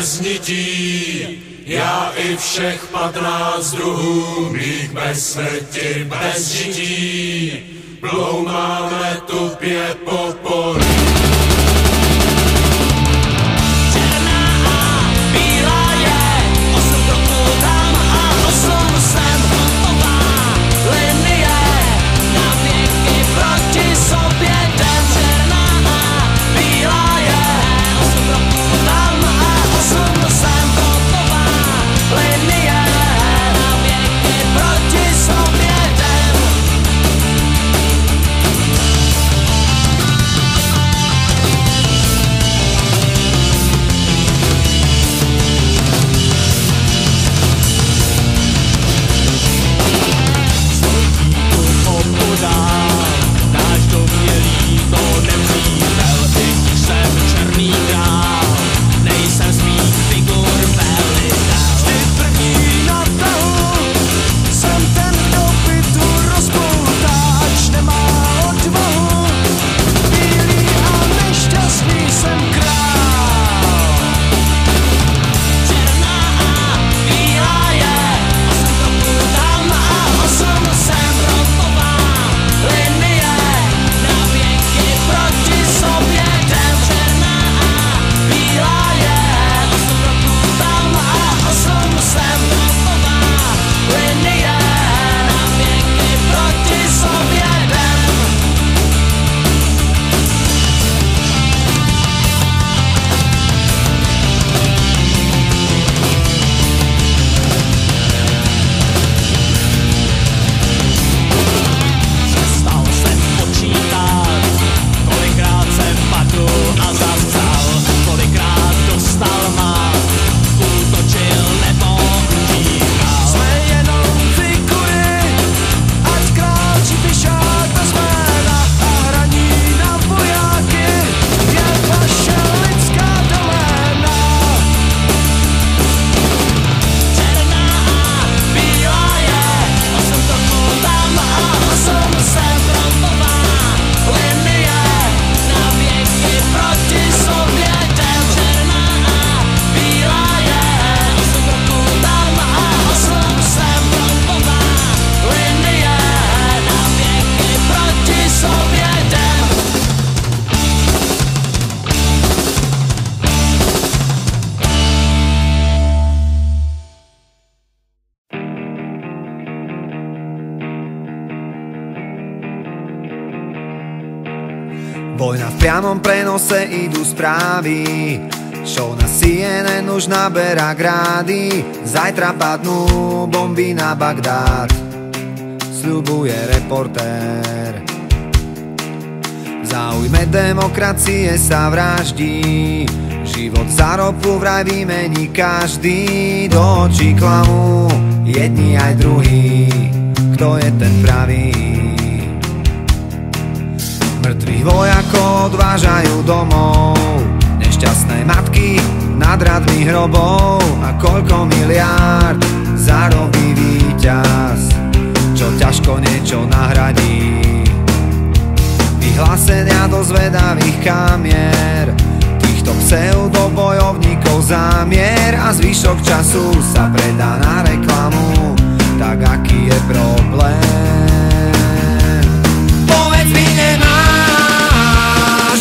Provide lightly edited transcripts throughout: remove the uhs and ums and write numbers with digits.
trznití. Já i všech 15 druhů mých bez smrti, bez žití. Bloumáme tupě po poli. Vojna v priamom prenose, idú správy. Show na CNN už naberá grády. Zajtra padnú bomby na Bagdád, sľubuje reportér. V záujme demokracie sa vraždí. Život za ropu vraj vymení každý. Do očí klamú jedni aj druhí. Kto je ten pravý? Mŕtvych vojakov odvážajú domov. Nešťastné matky nad radmi hrobov. A koľko miliárd zarobí víťaz, čo ťažko niečo nahradí. Vyhlásenia do zvedavých kamier, týchto pseudobojovníkov zámier. A zvyšok času sa predá na reklamu. Tak aký je problém? Povedz mi, nemáš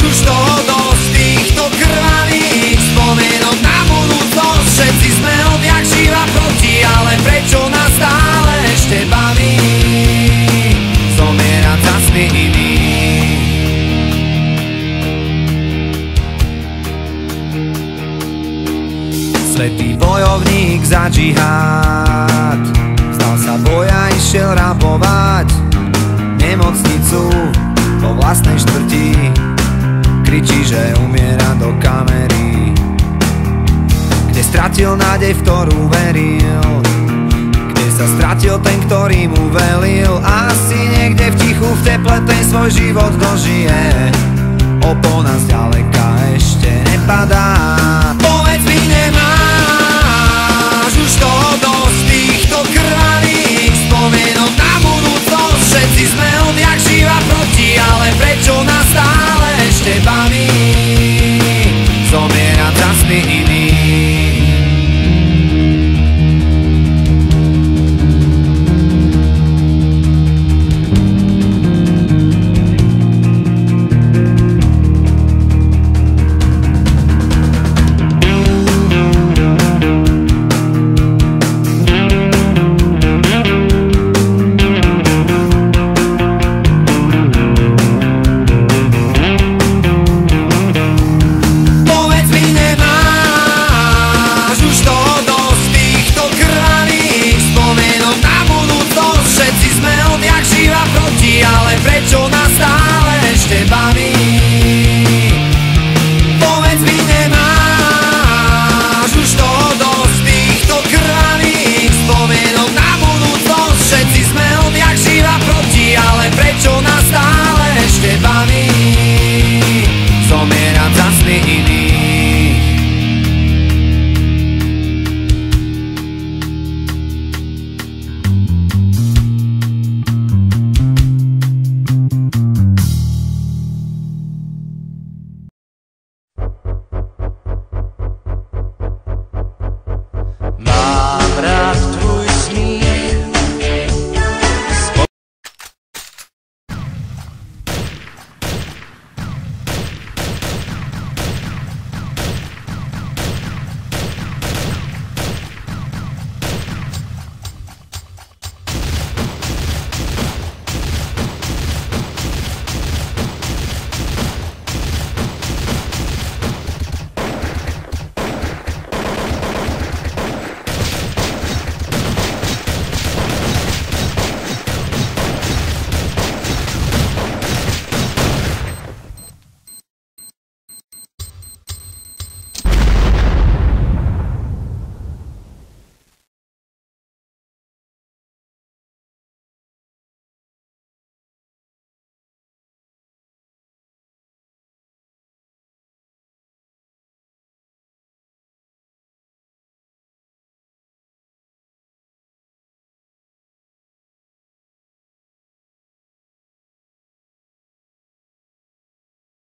už toho dosť týchto krvavých spomienok na budúcnosť? Všetci sme odjak živa proti, ale prečo nás stále ešte baví zomierať za smiení? Svätý bojovník za džihad vzdal sa boja, išiel rabovať nemocnicu vo vlastnej štvrti. Kričí, že umiera do kamery, kde stratil nádej, v ktorú veril, kde sa stratil ten, ktorý mu velil. Asi niekde v tichu, v teple ten svoj život dožije. Opona zďaleka ešte